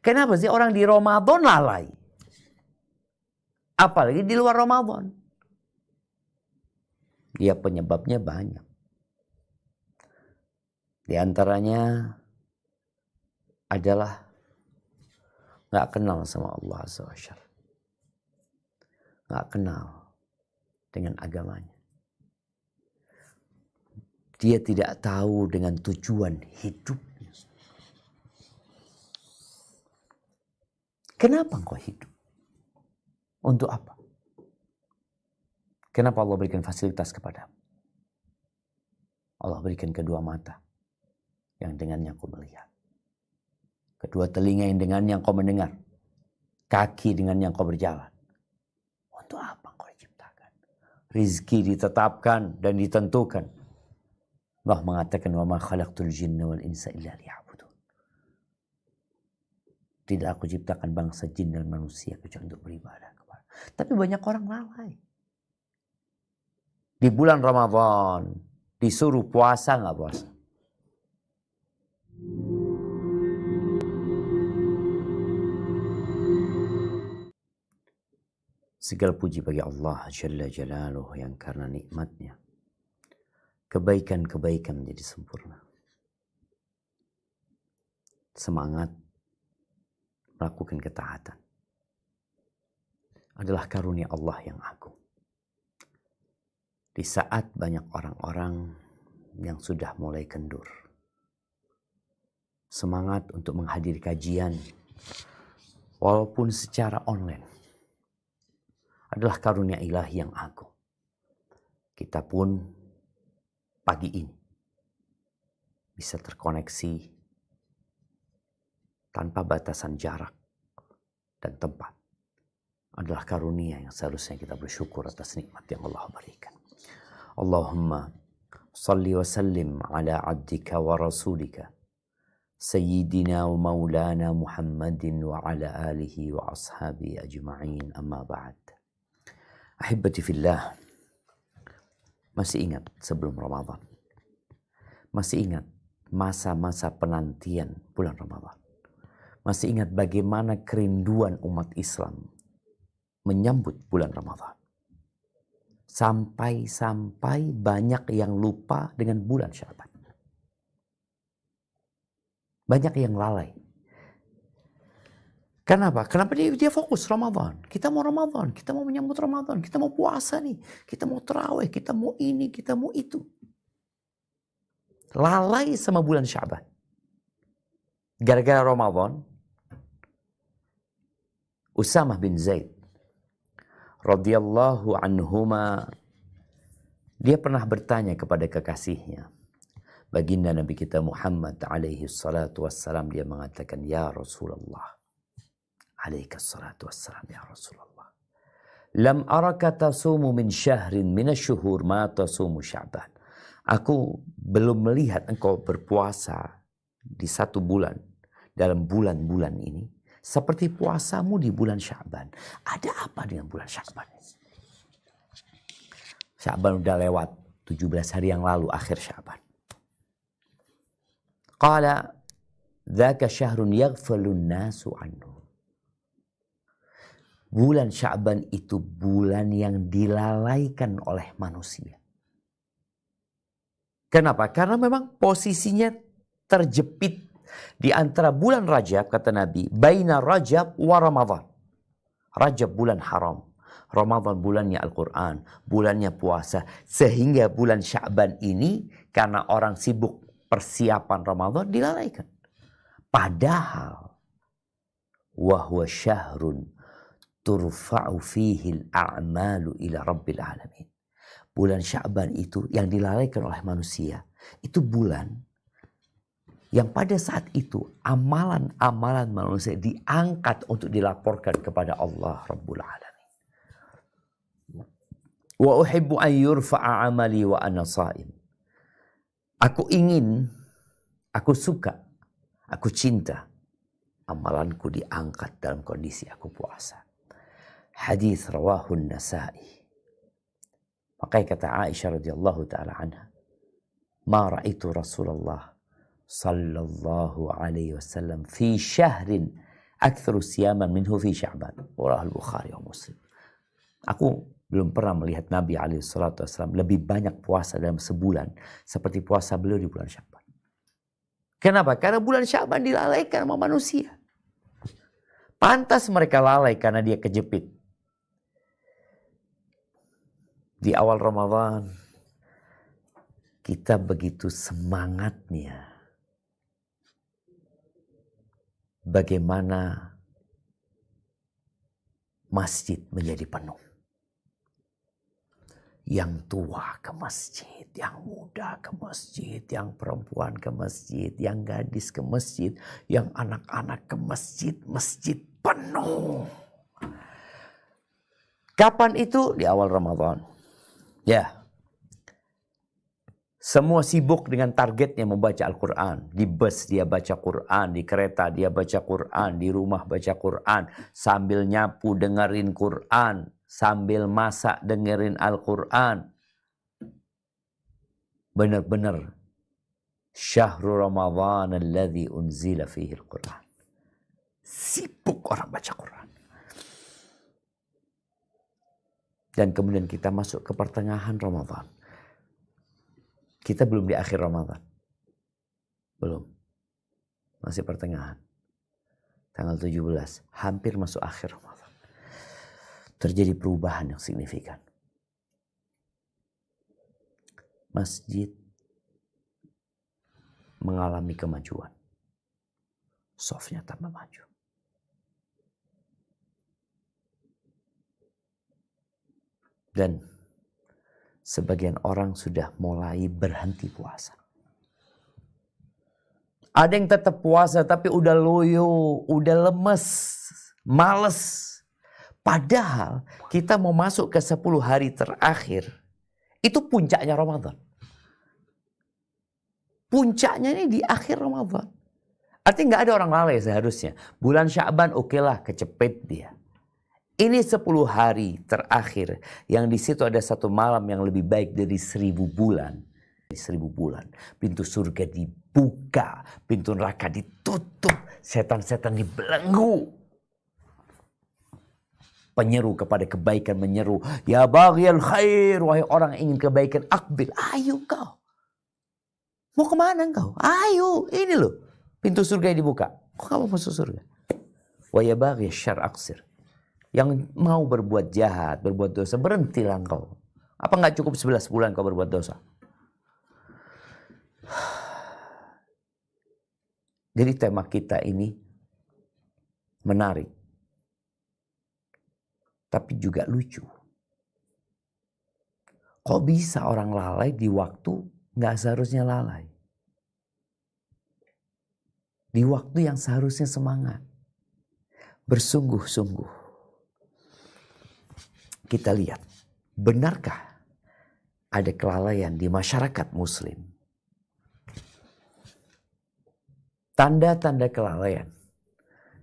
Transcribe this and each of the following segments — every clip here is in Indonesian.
Kenapa sih orang di Ramadan lalai? Apalagi di luar Ramadan. Ya penyebabnya banyak. Di antaranya adalah nggak kenal sama Allah Azza wa Jalla. Nggak kenal dengan agamanya. Dia tidak tahu dengan tujuan hidupnya. Kenapa engkau hidup? Untuk apa? Kenapa Allah berikan fasilitas kepadamu? Allah berikan kedua mata yang dengannya kau melihat. Kedua telinga yang dengannya kau mendengar. Kaki dengannya kau berjalan. Untuk apa kau diciptakan? Rizki ditetapkan dan ditentukan. Allah mengatakan, وَمَا خَلَقْتُ الْجِنَّ وَالْإِنسَ إِلَّا لِيَعْبُدُونَ. Tidak aku ciptakan bangsa jin dan manusia kecuali untuk beribadah kepada. Tapi banyak orang lalai. Di bulan Ramadan disuruh puasa nggak puasa? Segala puji bagi Allah Jalla Jalaluhu yang karena nikmatnya kebaikan-kebaikan menjadi sempurna. Semangat melakukan ketaatan adalah karunia Allah yang agung. Di saat banyak orang-orang yang sudah mulai kendur, semangat untuk menghadiri kajian walaupun secara online adalah karunia ilahi yang agung. Kita pun pagi ini bisa terkoneksi tanpa batasan jarak dan tempat. Adalah karunia yang seharusnya kita bersyukur atas nikmat yang Allah berikan. Allahumma salli wa sallim ala abdika wa rasulika Sayyidina wa maulana Muhammadin wa ala alihi wa ashabi ajma'in, amma ba'd. Ahibati fillah, masih ingat sebelum Ramadan? Masih ingat masa-masa penantian bulan Ramadan? Masih ingat bagaimana kerinduan umat Islam menyambut bulan Ramadan? Sampai banyak yang lupa dengan bulan Sya'ban. Banyak yang lalai. Kenapa? Kenapa dia fokus Ramadan? Kita mau Ramadan, kita mau menyambut Ramadan, kita mau puasa nih, kita mau tarawih, kita mau ini, kita mau itu. Lalai sama bulan Sya'ban. Gara-gara Ramadan, Usamah bin Zaid radhiyallahu anhuma, dia pernah bertanya kepada kekasihnya, baginda Nabi kita Muhammad alaihi salatu wassalam, dia mengatakan, ya Rasulullah, alaihi salatu wassalam, ya Rasulullah, lam araka tasumu min syahrin minasyuhur ma tasumu Sya'ban. Aku belum melihat engkau berpuasa di satu bulan dalam bulan-bulan ini seperti puasamu di bulan Sya'ban. Ada apa dengan bulan Sya'ban? Sya'ban udah lewat 17 hari yang lalu, akhir Sya'ban. Qala dzaka syahrun yaghfalun nasu anhu. Bulan Sya'ban itu bulan yang dilalaikan oleh manusia. Kenapa? Karena memang posisinya terjepit di antara bulan Rajab, kata Nabi, baina Rajab wa Ramadan. Rajab bulan haram, Ramadan bulannya Al-Quran, bulannya puasa. Sehingga bulan Sya'ban ini karena orang sibuk persiapan Ramadan dilalaikan. Padahal wahwa syahrun turfa'u fihi al-a'malu ila rabbil alamin. Bulan Sya'ban itu yang dilalaikan oleh manusia. Itu bulan yang pada saat itu amalan-amalan manusia diangkat untuk dilaporkan kepada Allah Rabbul Alamin. Wa uhibbu an yurfa'a amali wa ana sha'im. Aku ingin, aku suka, aku cinta amalanku diangkat dalam kondisi aku puasa. Hadis rawahun Nasa'i. Makanya kata Aisyah radhiyallahu taala anha, ma ra'aitu Rasulullah sallallahu alaihi wasallam fi syahrin Aktsaru siyaman minhu fi Sya'ban. Rawahul Bukhari wa Muslim. Aku belum pernah melihat Nabi SAW lebih banyak puasa dalam sebulan seperti puasa beliau di bulan Sya'ban. Kenapa? Karena bulan Sya'ban dilalaikan sama manusia. Pantas mereka lalai karena dia kejepit. Di awal Ramadan kita begitu semangatnya. Bagaimana masjid menjadi penuh. Yang tua ke masjid, yang muda ke masjid, yang perempuan ke masjid, yang gadis ke masjid, yang anak-anak ke masjid, masjid penuh. Kapan itu? Di awal Ramadan. Ya. Semua sibuk dengan targetnya membaca Al-Quran. Di bus dia baca Quran, di kereta dia baca Quran, di rumah baca Quran. Sambil nyapu dengerin Quran, sambil masak dengerin Al-Quran. Benar-benar syahrul Ramadan alladzi unzila fihi Al-Quran. Sibuk orang baca Quran. Dan kemudian kita masuk ke pertengahan Ramadan. Kita belum di akhir Ramadan. Belum. Masih pertengahan. Tanggal 17. Hampir masuk akhir Ramadan. Terjadi perubahan yang signifikan. Masjid mengalami kemajuan. Safnya tambah maju. Dan sebagian orang sudah mulai berhenti puasa. Ada yang tetap puasa tapi udah loyo, udah lemes, males. Padahal kita mau masuk ke 10 hari terakhir. Itu puncaknya Ramadan. Puncaknya ini di akhir Ramadan. Artinya nggak ada orang lalai seharusnya. Bulan Sya'ban okelah kecepet dia. Ini 10 hari terakhir yang di situ ada satu malam yang lebih baik dari 1000 bulan. 1000 bulan. Pintu surga dibuka, pintu neraka ditutup, setan-setan dibelenggu. Penyeru kepada kebaikan menyeru, ya baghiyal khair, wahai orang yang ingin kebaikan, akbil, ayo kau. Mau kemana engkau? Ayo, ini loh. Pintu surga yang dibuka. Kok kamu masuk surga? Wa ya baghiyal syarr aqsir. Yang mau berbuat jahat, berbuat dosa, berhentilah engkau. Apa nggak cukup 11 bulan kau berbuat dosa? Jadi tema kita ini menarik. Tapi juga lucu. Kok bisa orang lalai di waktu nggak seharusnya lalai? Di waktu yang seharusnya semangat. Bersungguh-sungguh. Kita lihat, benarkah ada kelalaian di masyarakat muslim? Tanda-tanda kelalaian.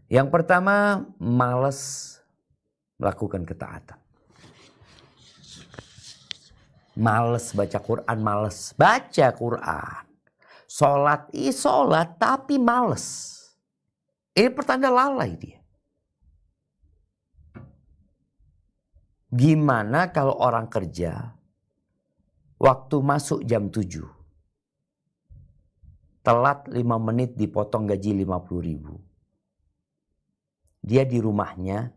Yang pertama, malas melakukan ketaatan. Malas baca Quran, malas baca Quran. Sholat tapi malas. Ini pertanda lalai dia. Gimana kalau orang kerja, waktu masuk jam 7, telat 5 menit dipotong gaji 50.000. Dia di rumahnya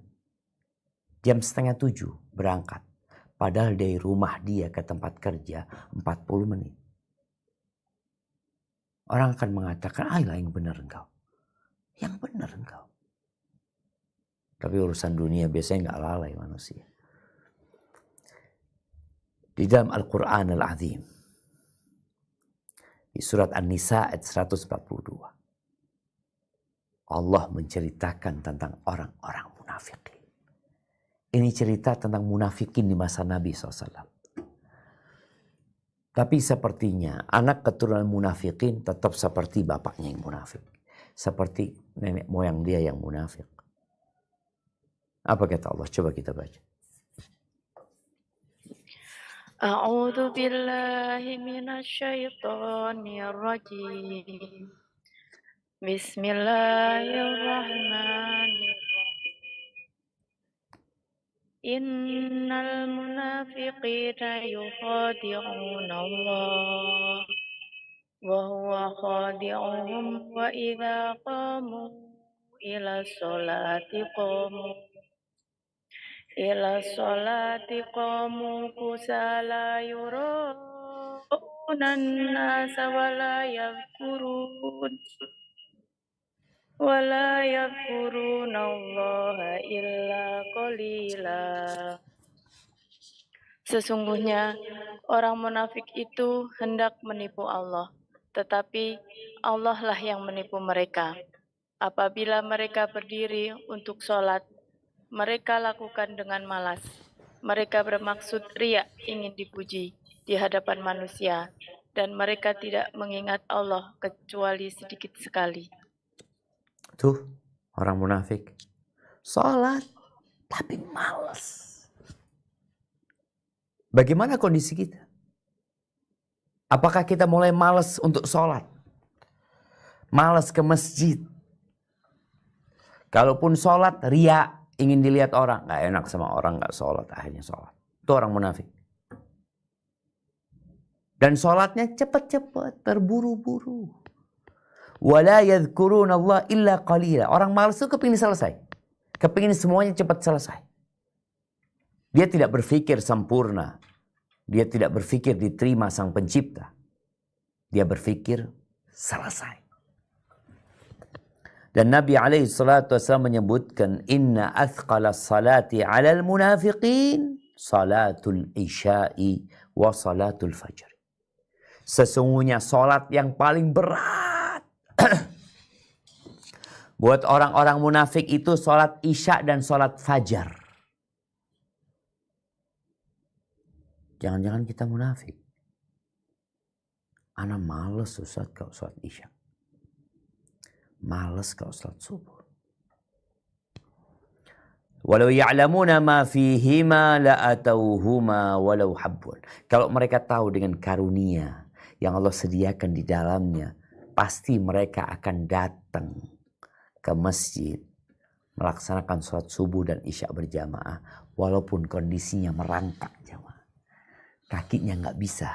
jam 6:30 berangkat. Padahal dari rumah dia ke tempat kerja 40 menit. Orang akan mengatakan, ayolah yang benar engkau. Yang benar engkau. Tapi urusan dunia biasanya nggak lalai manusia. Di dalam Al-Quran Al-Azim. Di surat An-Nisa ayat 142. Allah menceritakan tentang orang-orang munafikin. Ini cerita tentang munafikin di masa Nabi SAW. Tapi sepertinya anak keturunan munafikin tetap seperti bapaknya yang munafik. Seperti nenek moyang dia yang munafik. Apa kata Allah? Coba kita baca. A'udzu billahi minasyaitonir rajim. Bismillahirrahmanirrahim. Innal munafiqina yukhadi'una Allah wa huwa khadi'uhum wa idza qamu ila sholati qamu kusala yura'unan nasa wa la yadhkuruna Allah illa qalila. Sesungguhnya orang munafik itu hendak menipu Allah, tetapi Allah lah yang menipu mereka. Apabila mereka berdiri untuk sholat, mereka lakukan dengan malas. Mereka bermaksud riya, ingin dipuji di hadapan manusia, dan mereka tidak mengingat Allah kecuali sedikit sekali. Tuh orang munafik. Sholat tapi malas. Bagaimana kondisi kita? Apakah kita mulai malas untuk sholat? Malas ke masjid? Kalaupun sholat, riya, ingin dilihat orang. Gak enak sama orang gak sholat, akhirnya sholat. Itu orang munafik. Dan sholatnya cepat-cepat, terburu-buru. Wala yadhkuruna Allah illa qalila. Orang malas itu kepingin selesai. Kepingin semuanya cepat selesai. Dia tidak berpikir sempurna. Dia tidak berpikir diterima sang pencipta. Dia berpikir selesai. Dan Nabi SAW menyebutkan, Inna athqala salati alal munafiqin salatul isya'i wa salatul fajr. Sesungguhnya salat yang paling berat buat orang-orang munafik itu salat isya dan salat fajar. Jangan-jangan kita munafik. Ana males Ustaz kalau salat isya. Males kalau salat subuh. Walau ya'lamuna ma fihima la'atauhuma walau habbun. Kalau mereka tahu dengan karunia yang Allah sediakan di dalamnya, pasti mereka akan datang ke masjid melaksanakan salat subuh dan isya berjamaah walaupun kondisinya merangkak jamaah. Kakinya nggak bisa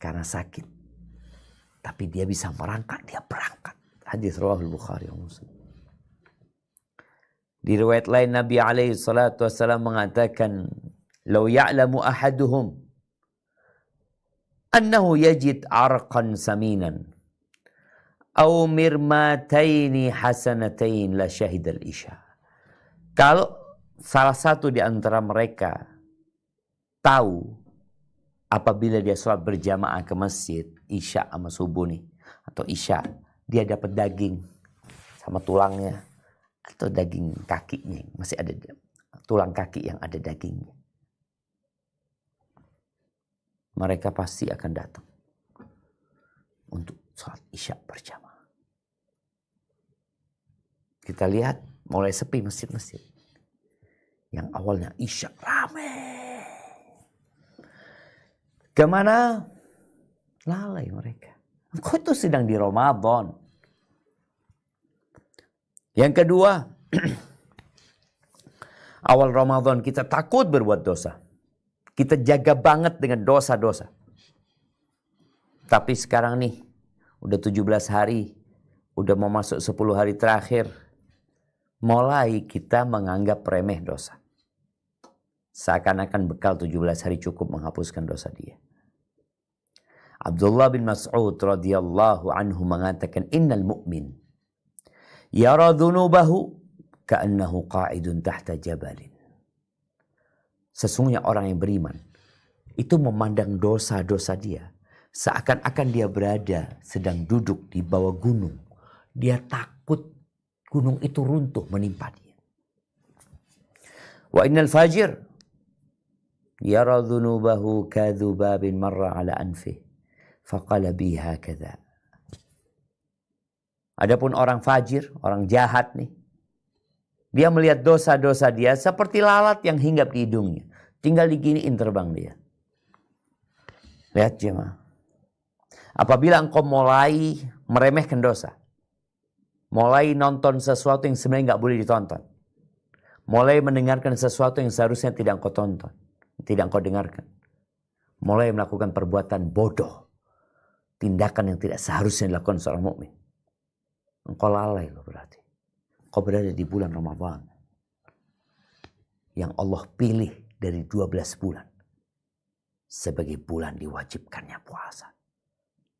karena sakit. Tapi dia bisa merangkak, dia berangkat. Hadis riwayat Bukhari dan Muslim. Di riwayat lain Nabi SAW mengatakan, "Lau ya'lamu ahaduhum annahu yajid arqan saminan aw mirmataini hasanatain la syahidal isya." Kalau salah satu di antara mereka tahu apabila dia sholat berjamaah ke masjid isya sama subuh nih atau isya, dia dapat daging sama tulangnya atau daging kakinya, masih ada tulang kaki yang ada dagingnya. Mereka pasti akan datang untuk sholat isya berjamaah. Kita lihat mulai sepi masjid-masjid. Yang awalnya isya ramai. Kemana? Lalai mereka. Kok itu sedang di Ramadan. Yang kedua, awal Ramadan kita takut berbuat dosa. Kita jaga banget dengan dosa-dosa. Tapi sekarang nih, udah 17 hari, udah mau masuk 10 hari terakhir, mulai kita menganggap remeh dosa. Seakan-akan bekal 17 hari cukup menghapuskan dosa dia. Abdullah bin Mas'ud radhiyallahu anhu mengatakan, Innal mu'min yara dhunubahu ka'annahu qa'idun tahta jabalin. Sesungguhnya orang yang beriman itu memandang dosa-dosa dia seakan-akan dia berada sedang duduk di bawah gunung. Dia takut gunung itu runtuh menimpa dia. Wa innal fajir yara dhunubahu kadhubabin marra ala anfih faqala bi hakadha. Adapun orang fajir, orang jahat nih, dia melihat dosa-dosa dia seperti lalat yang hinggap di hidungnya. Tinggal diginiin terbang dia. Lihat jemaah. Apabila engkau mulai meremehkan dosa, mulai nonton sesuatu yang sebenarnya nggak boleh ditonton, Mulai mendengarkan sesuatu yang seharusnya tidak engkau tonton, tidak engkau dengarkan. Mulai melakukan perbuatan bodoh, tindakan yang tidak seharusnya dilakukan seorang mukmin. Engkau lalai loh berarti. Engkau berada di bulan Ramadan yang Allah pilih dari 12 bulan sebagai bulan diwajibkannya puasa.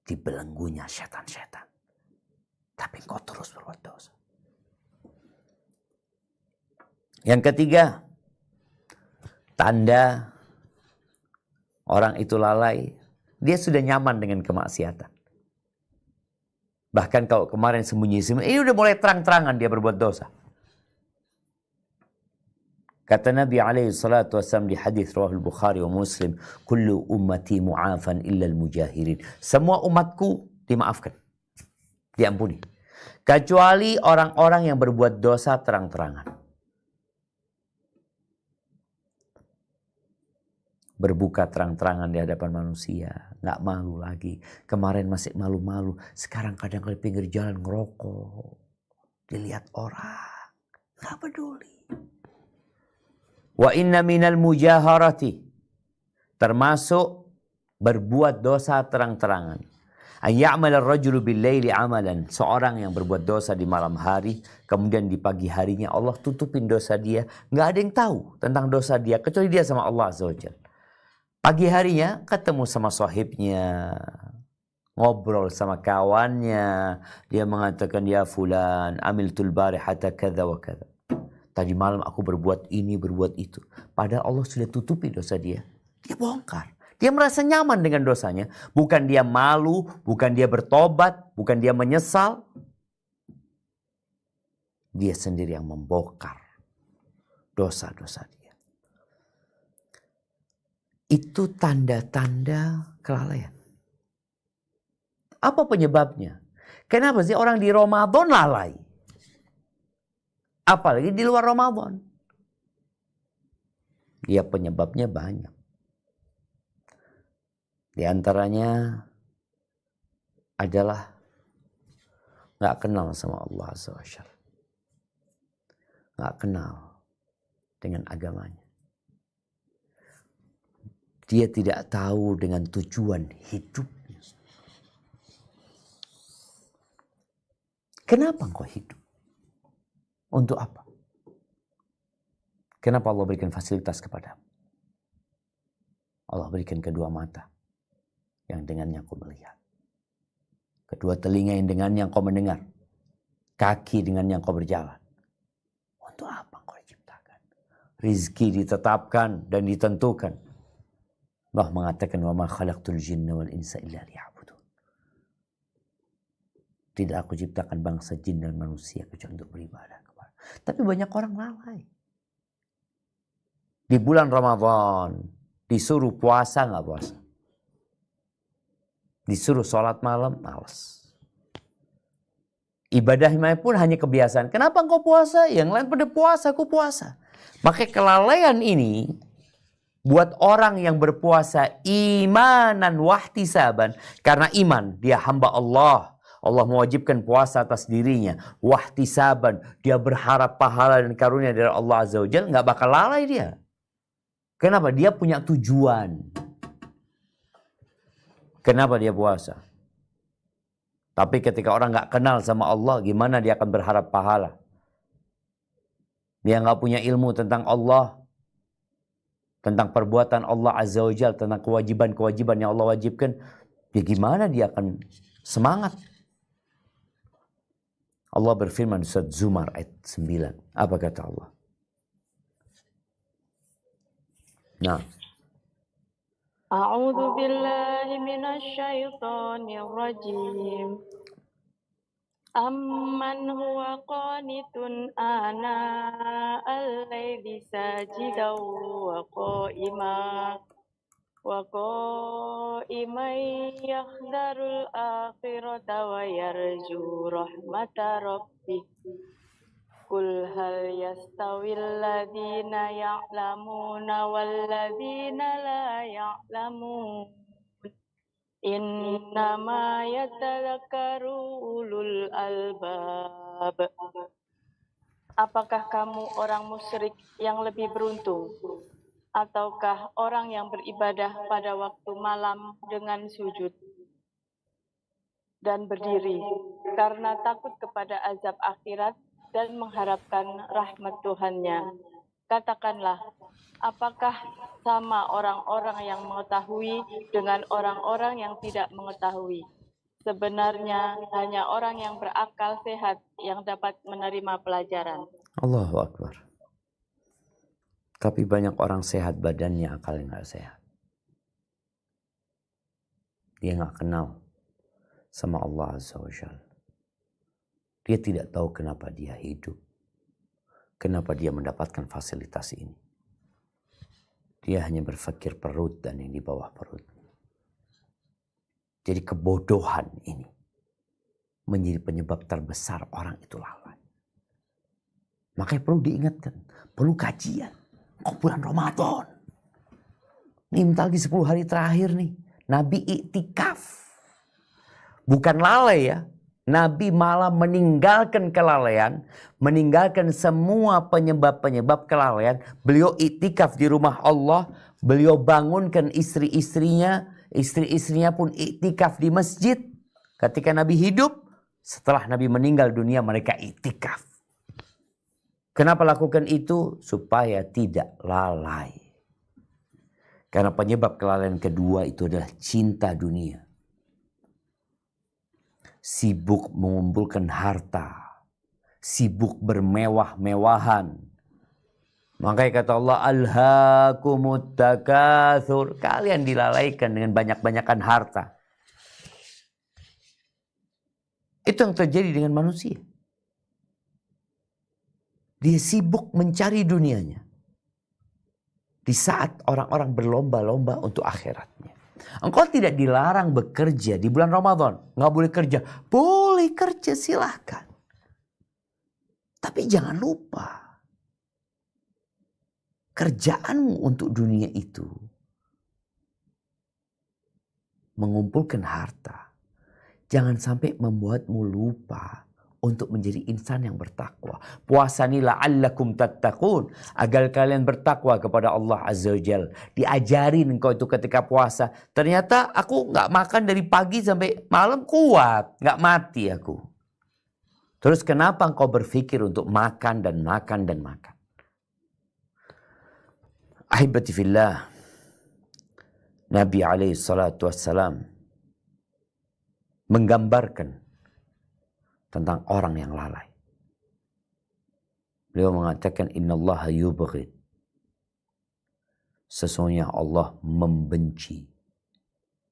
Dibelenggunya setan-setan. Tapi engkau terus berbuat dosa. Yang ketiga, tanda orang itu lalai, dia sudah nyaman dengan kemaksiatan. Bahkan kalau kemarin sembunyi-sembunyi, ini udah mulai terang-terangan dia berbuat dosa. Kata Nabi alaihi salatu wasallam di hadis riwayat Bukhari wa Muslim, "Kullu ummati mu'afan illa al-mujahirin." Semua umatku dimaafkan, diampuni. Kecuali orang-orang yang berbuat dosa terang-terangan. Berbuka terang-terangan di hadapan manusia, nggak malu lagi. Kemarin masih malu-malu, sekarang kadang di pinggir jalan ngerokok, dilihat orang, nggak peduli. Wa inna minal mujaharati, termasuk berbuat dosa terang-terangan. Ayya'mal ar-rajulu bil-laili amalan, seorang yang berbuat dosa di malam hari, kemudian di pagi harinya Allah tutupin dosa dia, nggak ada yang tahu tentang dosa dia kecuali dia sama Allah Azza wa Jalla. Pagi harinya ketemu sama sahibnya, ngobrol sama kawannya, dia mengatakan, ya fulan, amiltul barihata kadza wa kadza. Tadi malam aku berbuat ini, berbuat itu. Padahal Allah sudah tutupi dosa dia. Dia bongkar. Dia merasa nyaman dengan dosanya. Bukan dia malu, bukan dia bertobat, bukan dia menyesal. Dia sendiri yang membongkar dosa-dosa dia. Itu tanda-tanda kelalaian. Apa penyebabnya? Kenapa sih orang di Ramadan lalai? Apalagi di luar Ramadan. Ya penyebabnya banyak. Di antaranya adalah gak kenal sama Allah Azza wa Jalla. Gak kenal dengan agamanya. Dia tidak tahu dengan tujuan hidupnya. Kenapa engkau hidup? Untuk apa? Kenapa Allah berikan fasilitas kepadamu? Allah berikan kedua mata yang dengannya kau melihat. Kedua telinga yang dengannya kau mendengar. Kaki dengannya kau berjalan. Untuk apa kau diciptakan? Rizki ditetapkan dan ditentukan. Allah mengatakan, wa ma khalaqtul jinna wal insa illa liya'budun. Tidak aku ciptakan bangsa jin dan manusia kecuali untuk beribadah kepada. Tapi banyak orang lalai. Di bulan Ramadan disuruh puasa nggak puasa. Disuruh sholat malam malas. Ibadahnya pun hanya kebiasaan. Kenapa engkau puasa? Yang lain pada puasa, aku puasa. Maka kelalaian ini buat orang yang berpuasa imanan wahtisaban. Karena iman, dia hamba Allah. Allah mewajibkan puasa atas dirinya. Wahtisaban, dia berharap pahala dan karunia dari Allah Azza wa Jalla. Nggak bakal lalai dia. Kenapa? Dia punya tujuan. Kenapa dia puasa? Tapi ketika orang nggak kenal sama Allah, gimana dia akan berharap pahala? Dia nggak punya ilmu tentang Allah. Tentang perbuatan Allah Azza wa Jalla, tentang kewajiban-kewajiban yang Allah wajibkan, ya gimana dia akan semangat? Allah berfirman di surat Zumar ayat 9. Apa kata Allah? Nah. A'udzu billahi minasy syaithanir rajim. Amman huwa qanitun ana al-laili sajidan wa qa'iman yahdharul akhirata wa yarju rahmata rabbih. Qul hal yastawil ladzina ya'lamuna wal ladzina la ya'lamun. Innama yatadzakkaru ulul albab. Apakah kamu orang musyrik yang lebih beruntung? Ataukah orang yang beribadah pada waktu malam dengan sujud dan berdiri karena takut kepada azab akhirat dan mengharapkan rahmat Tuhannya? Katakanlah, apakah sama orang-orang yang mengetahui dengan orang-orang yang tidak mengetahui? Sebenarnya hanya orang yang berakal sehat yang dapat menerima pelajaran. Allahu Akbar. Tapi banyak orang sehat badannya, akalnya nggak sehat. Dia nggak kenal sama Allah Azza wa Jalla. Dia tidak tahu kenapa dia hidup. Kenapa dia mendapatkan fasilitas ini. Dia hanya berpikir perut dan yang di bawah perut. Jadi kebodohan ini menjadi penyebab terbesar orang itu lalai. Makanya perlu diingatkan, perlu kajian. Kok bulan Ramadan? Ini bentar lagi 10 hari terakhir nih. Nabi iktikaf. Bukan lalai ya. Nabi malah meninggalkan kelalaian. Meninggalkan semua penyebab-penyebab kelalaian. Beliau iktikaf di rumah Allah. Beliau bangunkan istri-istrinya. Istri-istrinya pun iktikaf di masjid. Ketika Nabi hidup. Setelah Nabi meninggal dunia mereka iktikaf. Kenapa lakukan itu? Supaya tidak lalai. Karena penyebab kelalaian kedua itu adalah cinta dunia. Sibuk mengumpulkan harta. Sibuk bermewah-mewahan. Makanya kata Allah, alhaakumut takatsur. Kalian dilalaikan dengan banyak-banyakan harta. Itu yang terjadi dengan manusia. Dia sibuk mencari dunianya. Di saat orang-orang berlomba-lomba untuk akhiratnya. Engkau tidak dilarang bekerja di bulan Ramadan. Nggak boleh kerja. Boleh kerja, silahkan. Tapi jangan lupa. Kerjaanmu untuk dunia itu. Mengumpulkan harta. Jangan sampai membuatmu lupa. Untuk menjadi insan yang bertakwa. Puasani la'allakum tattaqun. Agar kalian bertakwa kepada Allah Azza wa Jalla. Diajarin engkau itu ketika puasa. Ternyata aku gak makan dari pagi sampai malam kuat. Gak mati aku. Terus kenapa engkau berpikir untuk makan dan makan dan makan? Ahibati fillah. Nabi alaihi salatu wassalam. Menggambarkan tentang orang yang lalai. Beliau mengatakan innallaha yubghid. Sesungguhnya Allah membenci.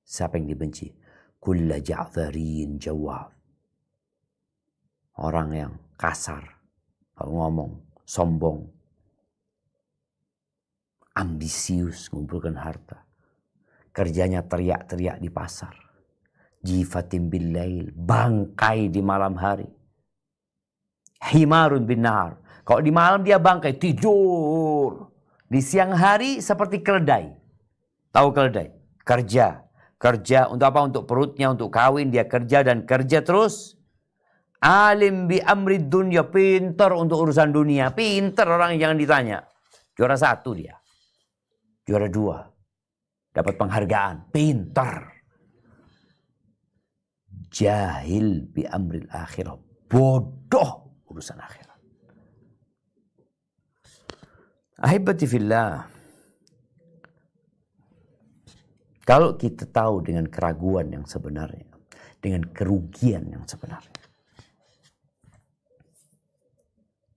Siapa yang dibenci? Kulla ja'dharin jawab. Orang yang kasar, kalau ngomong, sombong, ambisius, mengumpulkan harta. Kerjanya teriak-teriak di pasar. Jifatin billail, bangkai di malam hari. Himarun bin nahar. Kalau di malam dia bangkai, tidur. Di siang hari seperti keledai. Tahu keledai? Kerja. Kerja untuk apa? Untuk perutnya, untuk kawin. Dia kerja dan kerja terus. Alim bi amri dunya. Pintar untuk urusan dunia. Pintar orang yang jangan ditanya. Juara 1 dia. Juara 2. Dapat penghargaan. Pintar. Jahil bi amril akhirah. Bodoh urusan akhirat. Ahibati fillah. Kalau kita tahu dengan keraguan yang sebenarnya. Dengan kerugian yang sebenarnya.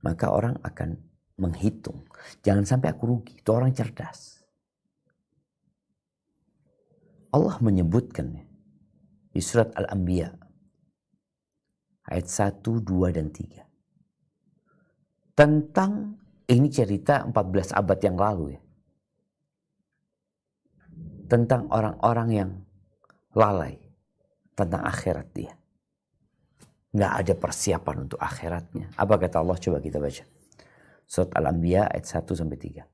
Maka orang akan menghitung. Jangan sampai aku rugi. Itu orang cerdas. Allah menyebutkan di surat Al-Anbiya ayat 1, 2, dan 3. Tentang, ini cerita 14 abad yang lalu ya. Tentang orang-orang yang lalai. Tentang akhirat dia. Nggak ada persiapan untuk akhiratnya. Apa kata Allah? Coba kita baca. Surat Al-Anbiya ayat 1 sampai 3.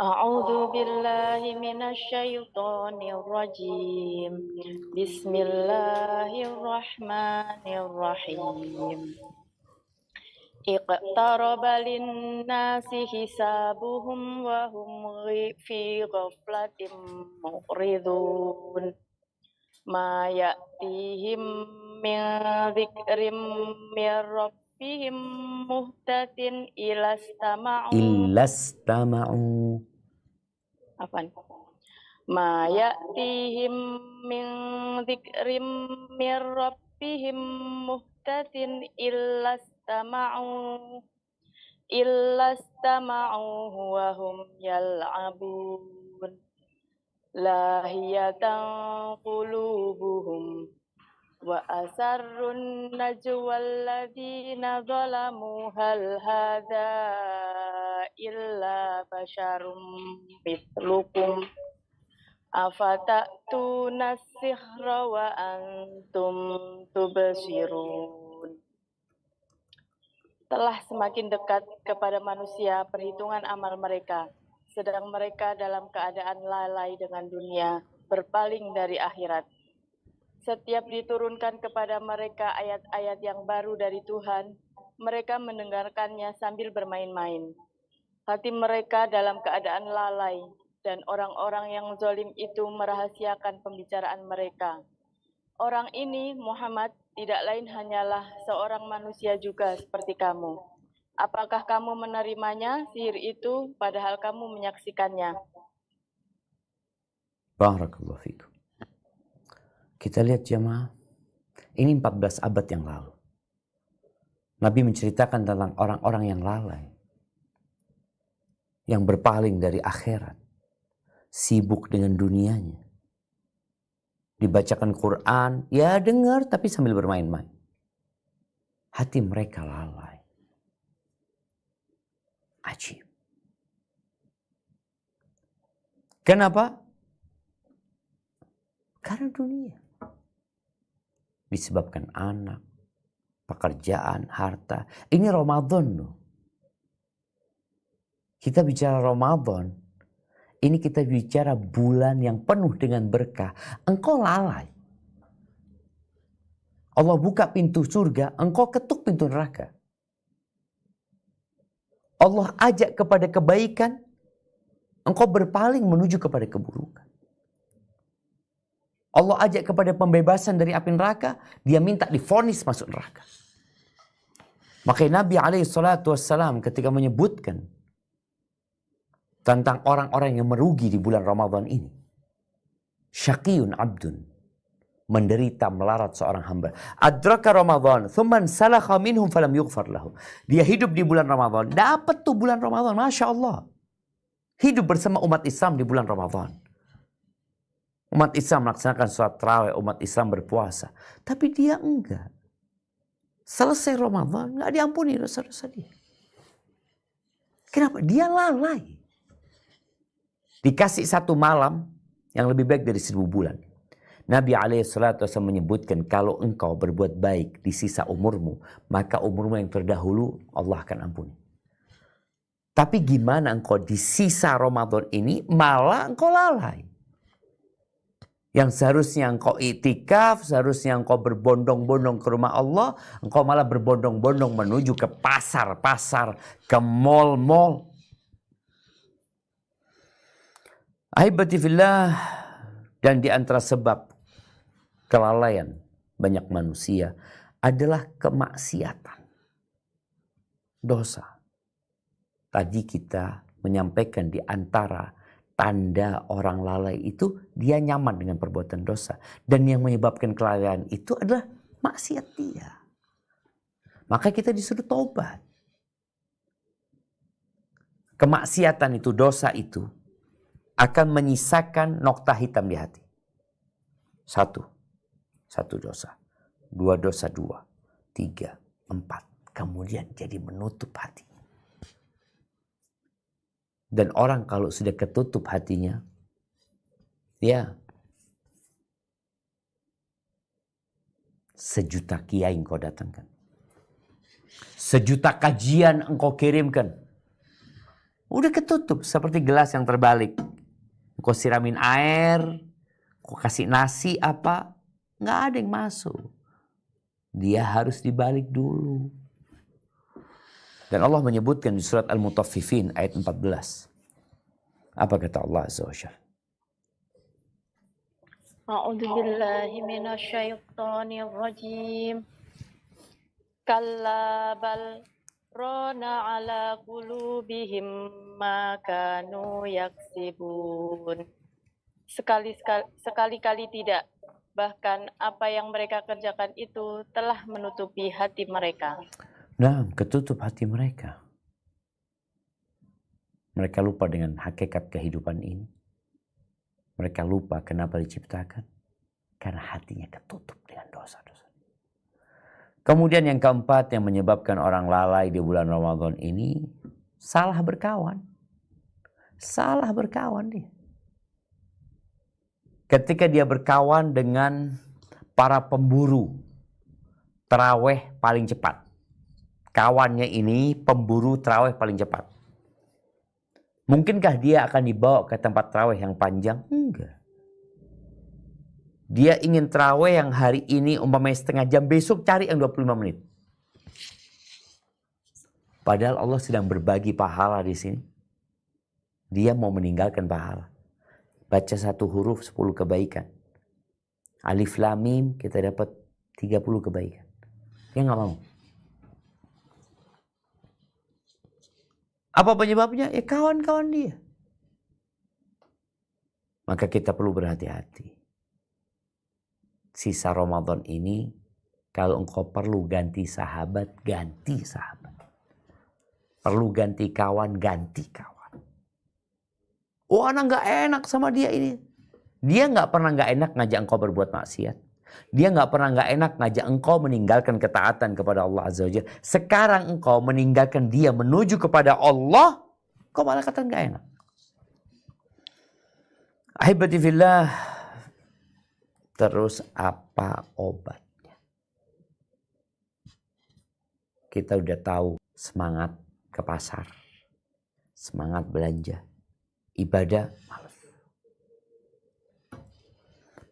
A'udzu billahi minasyaitonir rajim. Bismillahirrahmanirrahim. اقترب للناس حسابهم وهم في غفلة معرضون ما يأتيهم من ذكر من ربهم محدث إلا استمعوا Illastama'u. ما يأتيهم من ذكر من ربهم محدث إلا استمعوه وهم يلعبون لاهية قلوبهم وأسروا النجوى الذين ظلموا هل هذا إلا بشر مثلكم أفتأتون السحر وأنتم تبصرون. Telah semakin dekat kepada manusia perhitungan amal mereka, sedang mereka dalam keadaan lalai dengan dunia, berpaling dari akhirat. Setiap diturunkan kepada mereka ayat-ayat yang baru dari Tuhan, mereka mendengarkannya sambil bermain-main. Hati mereka dalam keadaan lalai, dan orang-orang yang zalim itu merahasiakan pembicaraan mereka. Orang ini, Muhammad, tidak lain hanyalah seorang manusia juga seperti kamu. Apakah kamu menerimanya, sihir itu, padahal kamu menyaksikannya? Barakallahu fikum. Kita lihat jemaah, ini 14 abad yang lalu. Nabi menceritakan tentang orang-orang yang lalai, yang berpaling dari akhirat, sibuk dengan dunianya. Dibacakan Quran, ya dengar tapi sambil bermain-main. Hati mereka lalai. Ajib. Kenapa? Karena dunia. Disebabkan anak, pekerjaan, harta. Ini Ramadan loh. Kita bicara Ramadan, ini kita bicara bulan yang penuh dengan berkah. Engkau lalai. Allah buka pintu surga, engkau ketuk pintu neraka. Allah ajak kepada kebaikan, engkau berpaling menuju kepada keburukan. Allah ajak kepada pembebasan dari api neraka, dia minta divonis masuk neraka. Makanya Nabi SAW ketika menyebutkan tentang orang-orang yang merugi di bulan Ramadan ini. Syaqiyun abdun. Menderita melarat seorang hamba. Adraka Ramadan. Thumman salakha minhum falam yughfar lahu. Dia hidup di bulan Ramadan. Dapat tuh bulan Ramadan. Masya Allah. Hidup bersama umat Islam di bulan Ramadan. Umat Islam melaksanakan sholat tarawih. Umat Islam berpuasa. Tapi dia enggak. Selesai Ramadan. Enggak diampuni dosa-dosa dia. Kenapa? Dia lalai. Dikasih satu malam yang lebih baik dari 1000 bulan. Nabi SAW menyebutkan kalau engkau berbuat baik di sisa umurmu, maka umurmu yang terdahulu Allah akan ampuni. Tapi gimana engkau di sisa Ramadan ini malah engkau lalai. Yang seharusnya engkau iktikaf, seharusnya engkau berbondong-bondong ke rumah Allah, engkau malah berbondong-bondong menuju ke pasar-pasar, ke mal-mal. Ahibati fillah, dan di antara sebab kelalaian banyak manusia adalah kemaksiatan. Dosa. Tadi kita menyampaikan di antara tanda orang lalai itu dia nyaman dengan perbuatan dosa. Dan yang menyebabkan kelalaian itu adalah maksiat dia. Maka kita disuruh taubat. Kemaksiatan itu, dosa itu akan menyisakan nokta hitam di hati. Satu dosa. 2 dosa, 2, 3, 4. Kemudian jadi menutup hati. Dan orang kalau sudah ketutup hatinya, ya, 1.000.000 kiai engkau datangkan. 1.000.000 kajian engkau kirimkan. Udah ketutup seperti gelas yang terbalik. Engkau siramin air, engkau kasih nasi apa, nggak ada yang masuk. Dia harus dibalik dulu. Dan Allah menyebutkan di surat Al-Mutaffifin ayat 14. Apa kata Allah Azza wa Jalla? A'udzu billahi minasyaitonir rajim. Kalla bal rana ala qulubihim ma kanu yaksibun. Sekali-kali tidak. Bahkan apa yang mereka kerjakan itu telah menutupi hati mereka. Nah, ketutup hati mereka. Mereka lupa dengan hakikat kehidupan ini. Mereka lupa kenapa diciptakan. Karena hatinya ketutup dengan dosa-dosa. Kemudian yang keempat yang menyebabkan orang lalai di bulan Ramadan ini, salah berkawan. Salah berkawan dia. Ketika dia berkawan dengan para pemburu taraweh paling cepat. Kawannya ini pemburu taraweh paling cepat. Mungkinkah dia akan dibawa ke tempat taraweh yang panjang? Enggak. Dia ingin taraweh yang hari ini umpamanya setengah jam, besok cari yang 25 menit. Padahal Allah sedang berbagi pahala di sini. Dia mau meninggalkan pahala. Baca satu huruf 10 kebaikan. Alif lam mim kita dapat 30 kebaikan. Dia nggak mau. Apa penyebabnya? Ya kawan-kawan dia. Maka kita perlu berhati-hati. Sisa Ramadan ini, kalau engkau perlu ganti sahabat, ganti sahabat. Perlu ganti kawan, ganti kawan. Oh, anak nggak enak sama dia ini. Dia nggak pernah nggak enak ngajak engkau berbuat maksiat. Dia nggak pernah nggak enak ngajak engkau meninggalkan ketaatan kepada Allah Azza wa Jalla. Sekarang engkau meninggalkan dia menuju kepada Allah, kau malah kata nggak enak. Ahibati fillah. Terus apa obatnya? Kita udah tahu semangat ke pasar, semangat belanja, ibadah malas.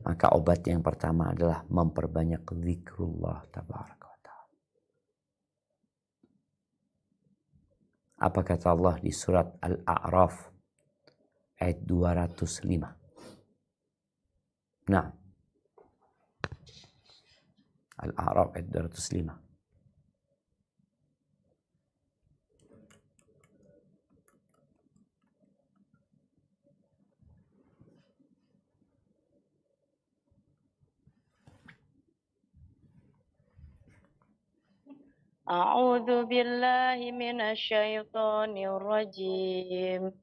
Maka obat yang pertama adalah memperbanyak zikrullah tabaraka wa ta'ala. Apa kata Allah di surat Al-A'raf ayat 205. Nah, Al-A'raf ayat 205. A'udzu billahi minasyaitonir rajim.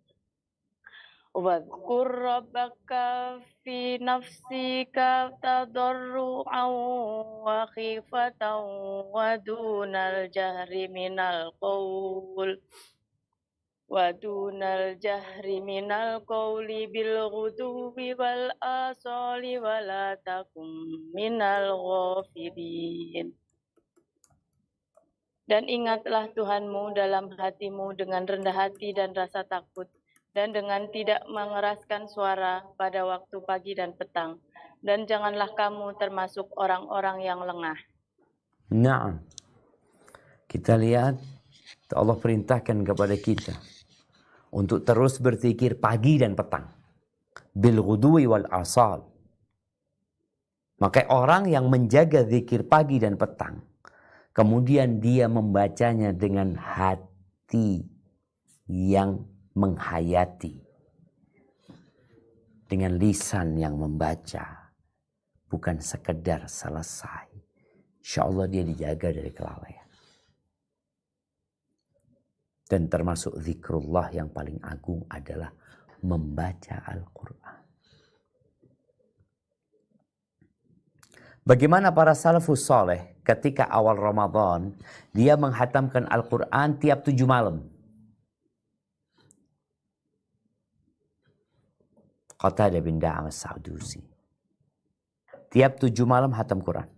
Wadhkur rabbaka fi nafsika tadarru'an wa khifatan wa dunal jahri minal qawli bil ghuduwi wal asali wa la takum minal ghafilin. Dan ingatlah Tuhanmu dalam hatimu dengan rendah hati dan rasa takut, dan dengan tidak mengeraskan suara pada waktu pagi dan petang. Dan janganlah kamu termasuk orang-orang yang lengah. Nah, kita lihat Allah perintahkan kepada kita untuk terus berzikir pagi dan petang. Bil ghudwi wal asal. Maka orang yang menjaga zikir pagi dan petang, kemudian dia membacanya dengan hati yang menghayati. Dengan lisan yang membaca. Bukan sekedar selesai. Insya Allah dia dijaga dari kelalaian. Dan termasuk zikrullah yang paling agung adalah membaca Al-Quran. Bagaimana para salafus soleh ketika awal Ramadan, dia menghatamkan Al-Quran tiap 7 malam. Qatadah bin Da'am as-Sa'dusi. Tiap 7 malam hatam Quran.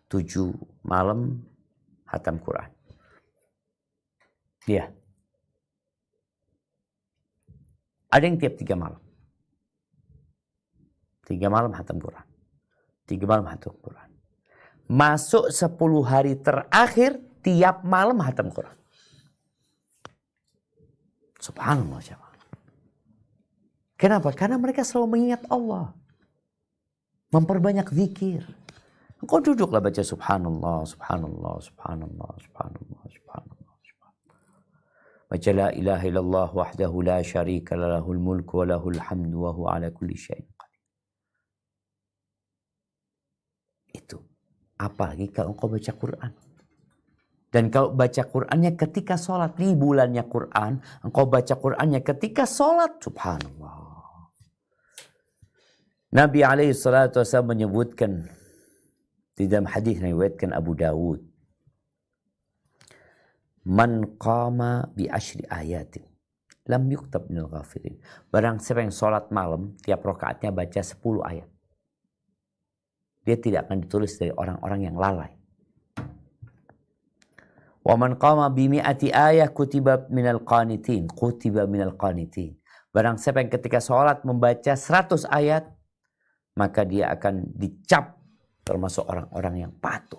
7 malam hatam Quran. Iya. Ada yang tiap 3 malam. 3 malam hatam Quran. 3 malam hatam Quran. Masuk 10 hari terakhir tiap malam hatam Quran. Subhanallah. Kenapa? Karena mereka selalu mengingat Allah. Memperbanyak zikir. Engkau duduklah baca subhanallah, subhanallah, subhanallah, subhanallah, subhanallah. Baca la ilaha illallah wahdahu la syarika lahul mulku wa lahul hamdu wa huwa ala kulli syai'in qadir. Itu. Apalagi kalau engkau baca Quran. Dan kalau baca Qurannya ketika sholat, di bulannya Quran, engkau baca Qurannya ketika sholat, subhanallah. Nabi SAW menyebutkan di dalam hadis yang diriwayatkan Abu Dawud, man qama bi asyri ayatin lam yuktab minal ghafirin. Barang siapa yang sholat malam, tiap rakaatnya baca 10 ayat, dia tidak akan ditulis dari orang-orang yang lalai. Wa man qama bi mi'ati ayah kutiba minal qanitin, kutiba minal qanitin. Barang siapa yang ketika sholat membaca 100 ayat, maka dia akan dicap termasuk orang-orang yang patuh.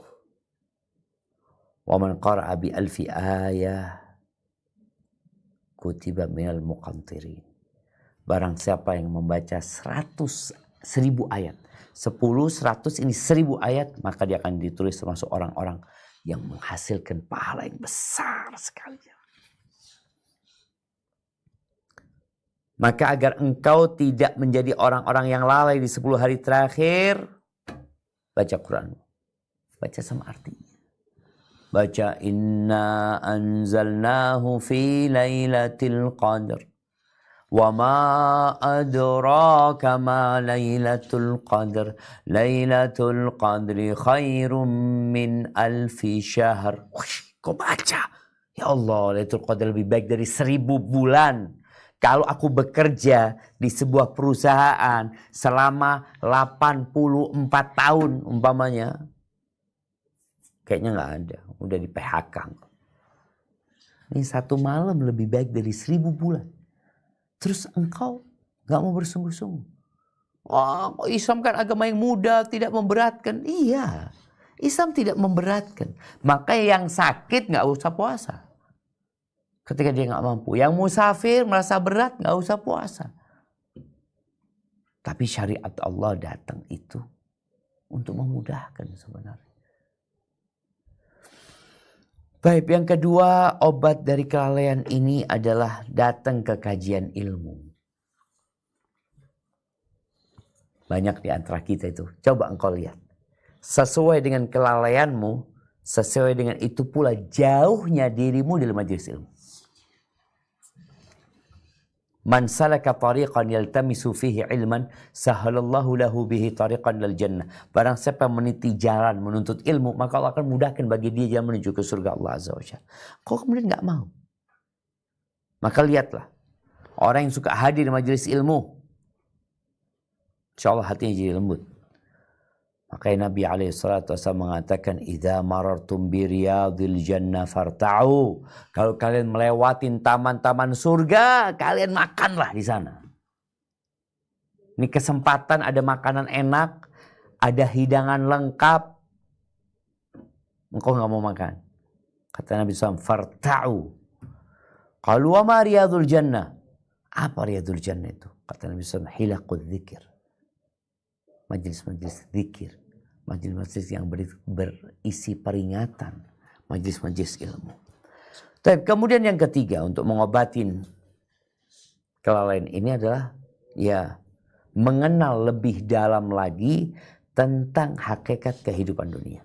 Wa man qara'a bi alfi ayah kutiba minal muqantirin. Barang siapa yang membaca 1000 ayat, 10, 100 ini 1000 ayat, maka dia akan ditulis termasuk orang-orang yang menghasilkan pahala yang besar sekali. Maka agar engkau tidak menjadi orang-orang yang lalai di 10 hari terakhir, baca Quran. Baca sama artinya. Baca inna anzalnahu fi lailatul qadr. Wa ma adraka ma lailatul qadr. Lailatul qadri khairum min alfi syahr. Kau baca. Ya Allah, Lailatul Qadr lebih baik dari 1000 bulan. Kalau aku bekerja di sebuah perusahaan selama 84 tahun umpamanya, kayaknya nggak ada, udah di PHK. Ini 1 malam lebih baik dari 1000 bulan. Terus engkau nggak mau bersungguh-sungguh. Oh, Islam kan agama yang mudah, tidak memberatkan. Iya, Islam tidak memberatkan. Maka yang sakit nggak usah puasa. Ketika dia nggak mampu. Yang musafir merasa berat nggak usah puasa. Tapi syariat Allah datang itu untuk memudahkan sebenarnya. Baik, yang kedua, obat dari kelalaian ini adalah datang ke kajian ilmu. Banyak di antara kita itu. Coba engkau lihat. Sesuai dengan kelalaianmu, sesuai dengan itu pula jauhnya dirimu dari majelis ilmu. Man salaka tariqan yaltamisu fihi ilman sahalallahu lahu bihi tariqan lil jannah. Barang siapa meniti jalan menuntut ilmu, maka Allah akan mudahkan bagi dia jalan menuju ke surga Allah Azza wa Jalla. Kau kemudian enggak mau. Maka lihatlah orang yang suka hadir di majelis ilmu, insyaallah hatinya jadi lembut. Makanya Nabi SAW mengatakan, idza marartum bi riyadil jannah farta'u. Kalau kalian melewatin taman-taman surga, kalian makanlah di sana. Ini kesempatan, ada makanan enak, ada hidangan lengkap. Engkau nggak mau makan. Kata Nabi SAW, farta'u. Qalu wa ma riyadul jannah. Apa riyadul jannah itu? Kata Nabi SAW, hilaqul dzikir. Majelis-majelis zikir, majelis-majelis yang berisi peringatan, majelis-majelis ilmu. Tapi kemudian yang ketiga untuk mengobatin kelalaian ini adalah ya mengenal lebih dalam lagi tentang hakikat kehidupan dunia.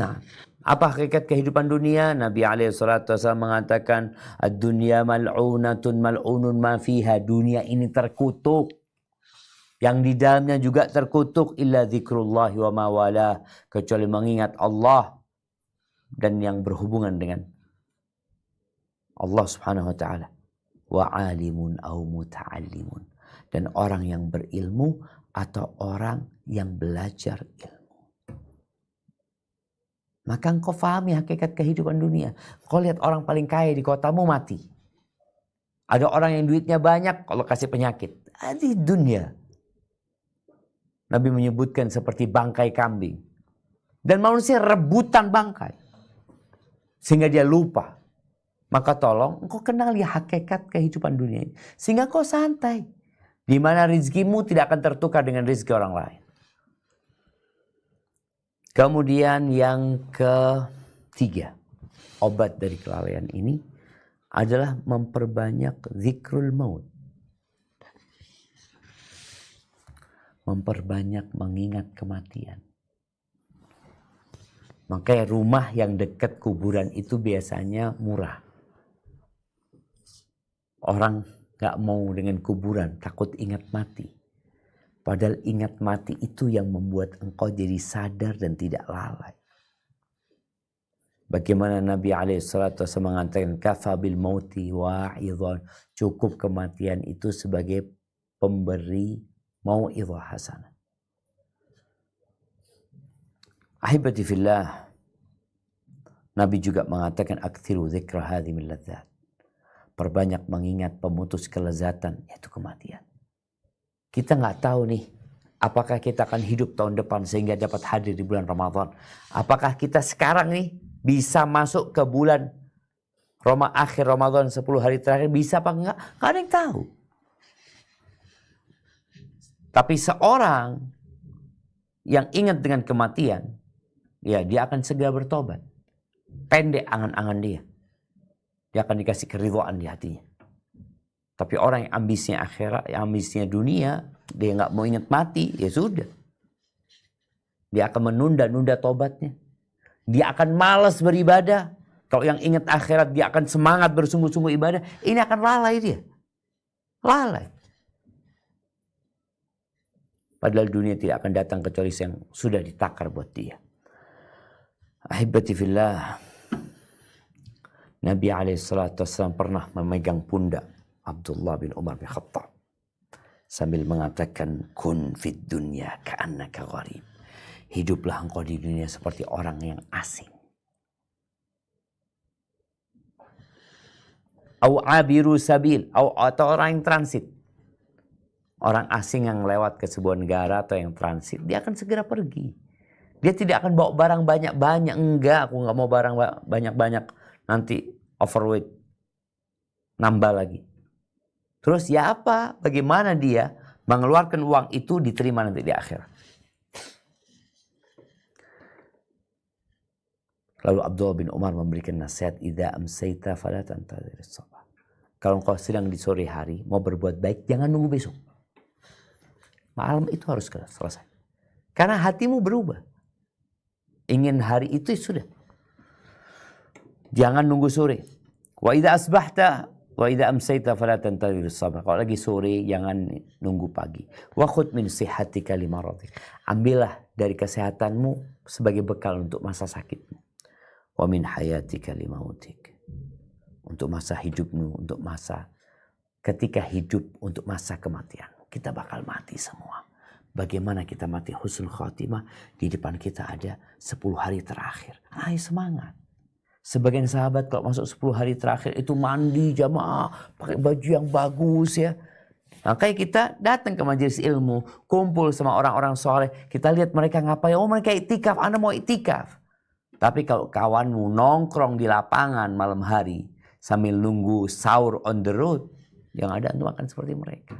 Nah, apa hakikat kehidupan dunia? Nabi SAW mengatakan, ad-dunya mal'unatun mal'unun ma fiha. Dunia ini terkutuk. Yang di dalamnya juga terkutuk, illa dzikrullahi wa ma wala, kecuali mengingat Allah dan yang berhubungan dengan Allah Subhanahu wa taala. Wa alimun au muta'allimun, dan orang yang berilmu atau orang yang belajar ilmu. Maka engkau fahami hakikat kehidupan dunia. Kau lihat orang paling kaya di kotamu mati. Ada orang yang duitnya banyak, kalau kasih penyakit. Di dunia Nabi menyebutkan seperti bangkai kambing. Dan manusia rebutan bangkai. Sehingga dia lupa. Maka tolong engkau kenali hakikat kehidupan dunia ini. Sehingga kau santai. Di mana rizkimu tidak akan tertukar dengan rizki orang lain. Kemudian yang ketiga. Obat dari kelalaian ini adalah memperbanyak zikrul maut. Memperbanyak mengingat kematian. Makanya rumah yang dekat kuburan itu biasanya murah. Orang gak mau dengan kuburan, takut ingat mati. Padahal ingat mati itu yang membuat engkau jadi sadar dan tidak lalai. Bagaimana Nabi SAW mengatakan kafa bil mauti wa'idhan. Cukup kematian itu sebagai pemberi mau'idhah hasanah. Ahibati fillah. Nabi juga mengatakan aktsiru dzikra hadhi min ladzat. Perbanyak mengingat pemutus kelezatan, yaitu kematian. Kita nggak tahu nih, apakah kita akan hidup tahun depan sehingga dapat hadir di bulan Ramadan. Apakah kita sekarang nih bisa masuk ke bulan akhir Ramadan 10 hari terakhir, bisa apa enggak? Nggak ada yang tahu. Tapi seorang yang ingat dengan kematian, ya dia akan segera bertobat. Pendek angan-angan dia. Dia akan dikasih keridhaan di hatinya. Tapi orang yang ambisinya akhirat, yang ambisinya dunia, dia nggak mau ingat mati, ya sudah. Dia akan menunda-nunda tobatnya. Dia akan malas beribadah. Kalau yang ingat akhirat, dia akan semangat bersungguh-sungguh ibadah. Ini akan lalai dia. Lalai. Padahal dunia tidak akan datang kecuali yang sudah ditakar buat dia. Ahibati fillah. Nabi SAW pernah memegang pundak Abdullah bin Umar bin Khattab. Sambil mengatakan, kun fid dunya ka'annaka gharib. Hiduplah engkau di dunia seperti orang yang asing. Au abiru sabil. Atau orang yang transit. Orang asing yang lewat ke sebuah negara atau yang transit. Dia akan segera pergi. Dia tidak akan bawa barang banyak-banyak. Enggak, aku nggak mau barang banyak-banyak. Nanti overweight. Nambah lagi. Terus ya apa? Bagaimana dia mengeluarkan uang itu diterima nanti di akhirat. Lalu Abdullah bin Umar memberikan nasihat, idza amsayta fala tantadhir as-sabah. Kalau engkau sedang di sore hari mau berbuat baik, jangan nunggu besok. Malam itu harus selesai. Karena hatimu berubah. Ingin hari itu sudah. Jangan nunggu sore. Wa idza asbahta wa idza amsayta fala tantadhir as-sabah. Kalau lagi sore jangan nunggu pagi. Wa khudh min sihhatika limaradhik. Ambillah dari kesehatanmu sebagai bekal untuk masa sakitmu. Wa min hayatika limautik. Untuk masa hidupmu, untuk masa ketika hidup, untuk masa kematian. Kita bakal mati semua. Bagaimana kita mati husnul khatimah? Di depan kita ada 10 hari terakhir. Ayo semangat. Sebagian sahabat kalau masuk 10 hari terakhir itu mandi jamaah, pakai baju yang bagus ya. Makanya kita datang ke majelis ilmu, kumpul sama orang-orang soleh. Kita lihat mereka ngapain. Oh mereka itikaf, Anda mau itikaf. Tapi kalau kawanmu nongkrong di lapangan malam hari sambil nunggu sahur on the road, yang ada antum akan seperti mereka.